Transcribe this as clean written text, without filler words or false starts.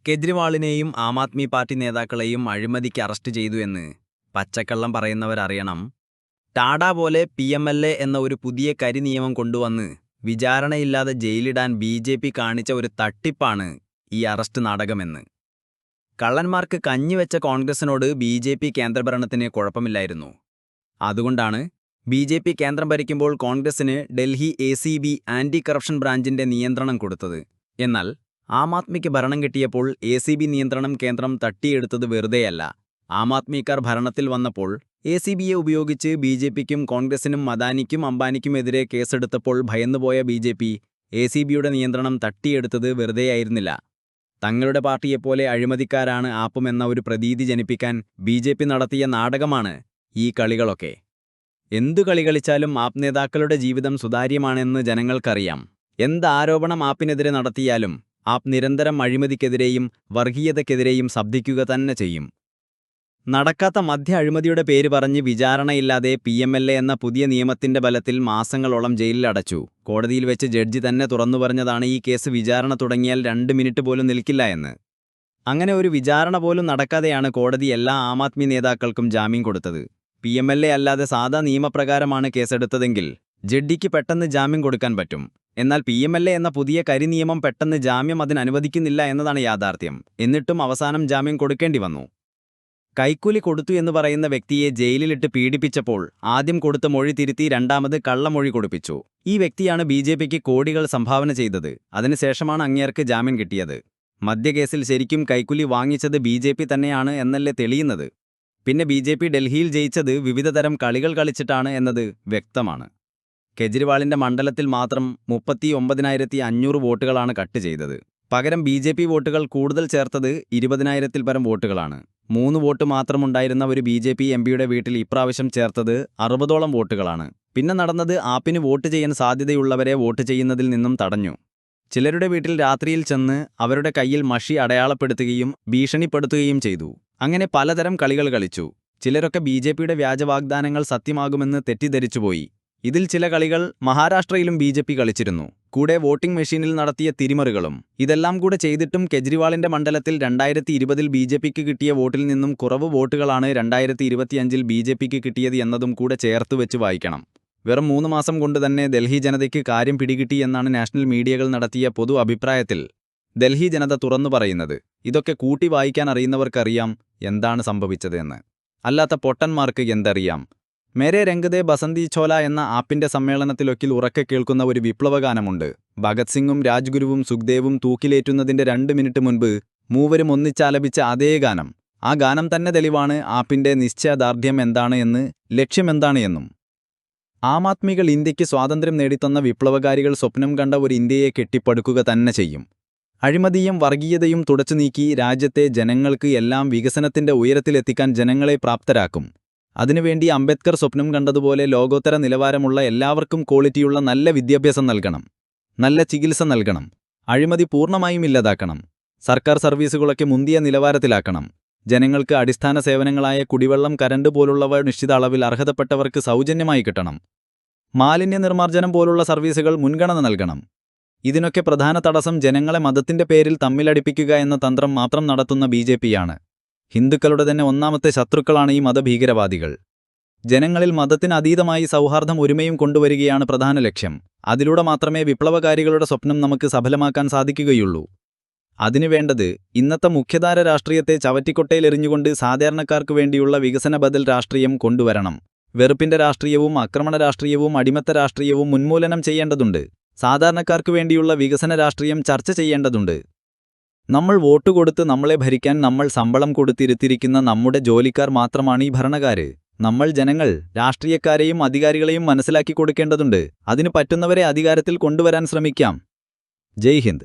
കെജ്രിവാളിനെയും Aam Aadmi party നേതാക്കളെയും അഴിമതിക്ക് arrest ചെയ്തു എന്ന് പച്ചക്കള്ളം പറയുന്നവരറിയണം. ടാഡ പോലെ PMLA എന്ന ഒരു പുതിയ കരിനിയമം കൊണ്ടുവന്ന് വിചാരണയില്ലാതെ ജയിലിടാൻ BJP കാണിച്ച ഒരു തട്ടിപ്പാണ് ഈ അറസ്റ്റ് നാടകമെന്ന്. കള്ളന്മാർക്ക് കഞ്ഞിവെച്ച കോൺഗ്രസിനോട് BJP കേന്ദ്രഭരണത്തിന് കുഴപ്പമില്ലായിരുന്നു. അതുകൊണ്ടാണ് BJP കേന്ദ്രം ഭരിക്കുമ്പോൾ കോൺഗ്രസിന് ഡൽഹി ACB ആന്റി കറപ്ഷൻ ബ്രാഞ്ചിന്റെ നിയന്ത്രണം കൊടുത്തത്. എന്നാൽ ആം ആദ്മിക്ക് ഭരണം കിട്ടിയപ്പോൾ ACB നിയന്ത്രണം കേന്ദ്രം തട്ടിയെടുത്തത് വെറുതെയല്ല. ആം ആദ്മിക്കാർ ഭരണത്തിൽ വന്നപ്പോൾ ACBയെ ഉപയോഗിച്ച് BJPക്കും കോൺഗ്രസിനും അദാനിക്കും അംബാനിക്കുമെതിരെ കേസെടുത്തപ്പോൾ ഭയന്നുപോയ BJP ACBയുടെ നിയന്ത്രണം തട്ടിയെടുത്തത് വെറുതെയായിരുന്നില്ല. തങ്ങളുടെ പാർട്ടിയെപ്പോലെ അഴിമതിക്കാരാണ് ആപ്പുമെന്ന ഒരു പ്രതീതി ജനിപ്പിക്കാൻ BJP നടത്തിയ നാടകമാണ് ഈ കളികളൊക്കെ. എന്തു കളി കളിച്ചാലും ആപ്പ് നേതാക്കളുടെ ജീവിതം സുതാര്യമാണെന്ന് ജനങ്ങൾക്കറിയാം. എന്ത് ആരോപണം ആപ്പിനെതിരെ നടത്തിയാലും ആപ്പ് നിരന്തരം അഴിമതിക്കെതിരെയും വർഗീയതയ്ക്കെതിരെയും ശബ്ദിക്കുക തന്നെ ചെയ്യും. നടക്കാത്ത മധ്യ അഴിമതിയുടെ പേര് പറഞ്ഞ് വിചാരണയില്ലാതെ PMLA എന്ന പുതിയ നിയമത്തിന്റെ ബലത്തിൽ മാസങ്ങളോളം ജയിലിലടച്ചു. കോടതിയിൽ വെച്ച് ജഡ്ജി തന്നെ തുറന്നു പറഞ്ഞതാണ് ഈ കേസ് വിചാരണ തുടങ്ങിയാൽ 2 മിനിറ്റ് പോലും നിൽക്കില്ല എന്ന്. അങ്ങനെ ഒരു വിചാരണ പോലും നടക്കാതെയാണ് കോടതി എല്ലാ ആം ആദ്മി നേതാക്കൾക്കും ജാമ്യം കൊടുത്തത്. PMLA അല്ലാതെ സാധാ നിയമപ്രകാരമാണ് കേസെടുത്തതെങ്കിൽ ജഡ്ജിക്ക് പെട്ടെന്ന് ജാമ്യം കൊടുക്കാൻ പറ്റും. എന്നാൽ PMLA എന്ന പുതിയ കരിനിയമം പെട്ടെന്ന് ജാമ്യം അതിനനുവദിക്കുന്നില്ല എന്നതാണ് യാഥാർത്ഥ്യം. എന്നിട്ടും അവസാനം ജാമ്യം കൊടുക്കേണ്ടി വന്നു. കൈക്കൂലി കൊടുത്തു എന്ന് പറയുന്ന വ്യക്തിയെ ജയിലിലിട്ട് പീഡിപ്പിച്ചപ്പോൾ ആദ്യം കൊടുത്ത മൊഴി തിരുത്തി രണ്ടാമത് കള്ളമൊഴി കൊടുപ്പിച്ചു. ഈ വ്യക്തിയാണ് BJPക്ക് കോടികൾ സംഭാവന ചെയ്തത്. അതിനുശേഷമാണ് അങ്ങേർക്ക് ജാമ്യം കിട്ടിയത്. മദ്യകേസിൽ ശരിക്കും കൈക്കൂലി വാങ്ങിച്ചത് BJP തന്നെയാണ് എന്നല്ലേ തെളിയുന്നത്. പിന്നെ BJP ഡൽഹിയിൽ ജയിച്ചത് വിവിധതരം കളികൾ കളിച്ചിട്ടാണ് എന്നത് വ്യക്തമാണ്. കെജ്രിവാളിന്റെ മണ്ഡലത്തിൽ മാത്രം 39,500 വോട്ടുകളാണ് കട്ട് ചെയ്തത്. പകരം BJP വോട്ടുകൾ കൂടുതൽ ചേർത്തത് 20,000-ൽ പരം വോട്ടുകളാണ്. 3 വോട്ട് മാത്രമുണ്ടായിരുന്ന ഒരു BJP MPയുടെ വീട്ടിൽ ഇപ്രാവശ്യം ചേർത്തത് 60ഓളം വോട്ടുകളാണ്. പിന്നെ നടന്നത് ആപ്പിന് വോട്ട് ചെയ്യാൻ സാധ്യതയുള്ളവരെ വോട്ട് ചെയ്യുന്നതിൽ നിന്നും തടഞ്ഞു. ചിലരുടെ വീട്ടിൽ രാത്രിയിൽ ചെന്ന് അവരുടെ കയ്യിൽ മഷി അടയാളപ്പെടുത്തുകയും ഭീഷണിപ്പെടുത്തുകയും ചെയ്തു. അങ്ങനെ പലതരം കളികൾ കളിച്ചു. ചിലരൊക്കെ BJPയുടെ വ്യാജവാഗ്ദാനങ്ങൾ സത്യമാകുമെന്ന് തെറ്റിദ്ധരിച്ചുപോയി. ഇതിൽ ചില കളികൾ മഹാരാഷ്ട്രയിലും BJP കളിച്ചിരുന്നു. കൂടെ വോട്ടിംഗ് മെഷീനിൽ നടത്തിയ തിരിമറികളും. ഇതെല്ലാം കൂടെ ചെയ്തിട്ടും കെജ്രിവാളിന്റെ മണ്ഡലത്തിൽ 2020-ൽ BJPക്ക് കിട്ടിയ വോട്ടിൽ നിന്നും കുറവ് വോട്ടുകളാണ് 2025-ൽ BJPക്ക് കിട്ടിയത് എന്നതും കൂടെ ചേർത്ത് വെച്ച് വായിക്കണം. വെറും 3 മാസം കൊണ്ട് തന്നെ ഡൽഹി ജനതയ്ക്ക് കാര്യം പിടികിട്ടി എന്നാണ് നാഷണൽ മീഡിയകൾ നടത്തിയ പൊതു അഭിപ്രായത്തിൽ ഡൽഹി ജനത തുറന്നു പറയുന്നത്. ഇതൊക്കെ കൂട്ടി വായിക്കാൻ അറിയുന്നവർക്കറിയാം എന്താണ് സംഭവിച്ചത് എന്ന്. അല്ലാത്ത പൊട്ടന്മാർക്ക് എന്തറിയാം. മേരെ രംഗദേ ബസന്തി ചോല എന്ന ആപ്പിന്റെ സമ്മേളനത്തിലൊക്കിൽ ഉറക്കെ കേൾക്കുന്ന ഒരു വിപ്ലവഗാനമുണ്ട്. ഭഗത് സിംഗും രാജ്ഗുരുവും സുഖ്ദേവും തൂക്കിലേറ്റുന്നതിന്റെ 2 മിനിറ്റ് മുൻപ് മൂവരും ഒന്നിച്ചാലപിച്ച അതേ ഗാനം. ആ ഗാനം തന്നെ തെളിവാണ് ആപ്പിന്റെ നിശ്ചയദാർഢ്യം എന്താണ് എന്ന്, ലക്ഷ്യമെന്താണ് എന്നും. ആം ആദ്മികൾ ഇന്ത്യക്ക് സ്വാതന്ത്ര്യം നേടിത്തന്ന വിപ്ലവകാരികൾ സ്വപ്നം കണ്ട ഒരു ഇന്ത്യയെ കെട്ടിപ്പടുക്കുക തന്നെ ചെയ്യും. അഴിമതിയും വർഗീയതയും തുടച്ചു നീക്കി രാജ്യത്തെ ജനങ്ങൾക്ക് എല്ലാം വികസനത്തിന്റെ ഉയരത്തിലെത്തിക്കാൻ ജനങ്ങളെ പ്രാപ്തരാക്കും. അതിനുവേണ്ടി അംബേദ്കർ സ്വപ്നം കണ്ടതുപോലെ ലോകോത്തര നിലവാരമുള്ള എല്ലാവർക്കും ക്വാളിറ്റിയുള്ള നല്ല വിദ്യാഭ്യാസം നൽകണം, നല്ല ചികിത്സ നൽകണം, അഴിമതി പൂർണ്ണമായും ഇല്ലാതാക്കണം, സർക്കാർ സർവീസുകളൊക്കെ മുന്തിയ നിലവാരത്തിലാക്കണം, ജനങ്ങൾക്ക് അടിസ്ഥാന സേവനങ്ങളായ കുടിവെള്ളം, കരണ്ട് പോലുള്ളവ നിശ്ചിത അളവിൽ അർഹതപ്പെട്ടവർക്ക് സൗജന്യമായി കിട്ടണം, മാലിന്യ നിർമ്മാർജ്ജനം പോലുള്ള സർവീസുകൾ മുൻഗണന നൽകണം. ഇതിനൊക്കെ പ്രധാന തടസ്സം ജനങ്ങളെ മതത്തിന്റെ പേരിൽ തമ്മിലടിപ്പിക്കുക എന്ന തന്ത്രം മാത്രം നടത്തുന്ന BJPയാണ്. ഹിന്ദുക്കളുടെ തന്നെ ഒന്നാമത്തെ ശത്രുക്കളാണ് ഈ മതഭീകരവാദികൾ. ജനങ്ങളിൽ മതത്തിന് അതീതമായി സൗഹാർദ്ദം ഒരുമയും കൊണ്ടുവരികയാണ് പ്രധാന ലക്ഷ്യം. അതിലൂടെ മാത്രമേ വിപ്ലവകാരികളുടെ സ്വപ്നം നമുക്ക് സഫലമാക്കാൻ സാധിക്കുകയുള്ളൂ. അതിനുവേണ്ടത് ഇന്നത്തെ മുഖ്യധാര രാഷ്ട്രീയത്തെ ചവറ്റിക്കൊട്ടയിലെറിഞ്ഞുകൊണ്ട് സാധാരണക്കാർക്ക് വേണ്ടിയുള്ള വികസന ബദൽ രാഷ്ട്രീയം കൊണ്ടുവരണം. വെറുപ്പിന്റെ രാഷ്ട്രീയവും ആക്രമണ രാഷ്ട്രീയവും അടിമത്ത രാഷ്ട്രീയവും ഉന്മൂലനം ചെയ്യേണ്ടതുണ്ട്. സാധാരണക്കാർക്ക് വേണ്ടിയുള്ള വികസന രാഷ്ട്രീയം ചർച്ച ചെയ്യേണ്ടതുണ്ട്. നമ്മൾ വോട്ട് കൊടുത്ത് നമ്മളെ ഭരിക്കാൻ നമ്മൾ ശമ്പളം കൊടുത്തിരുത്തിരിക്കുന്ന നമ്മുടെ ജോലിക്കാർ മാത്രമാണ് ഈ ഭരണക്കാര്. നമ്മൾ ജനങ്ങൾ രാഷ്ട്രീയക്കാരെയും അധികാരികളെയും മനസ്സിലാക്കി കൊടുക്കേണ്ടതുണ്ട്. അതിന് പറ്റുന്നവരെ അധികാരത്തിൽ കൊണ്ടുവരാൻ ശ്രമിക്കാം. ജയ് ഹിന്ദ്.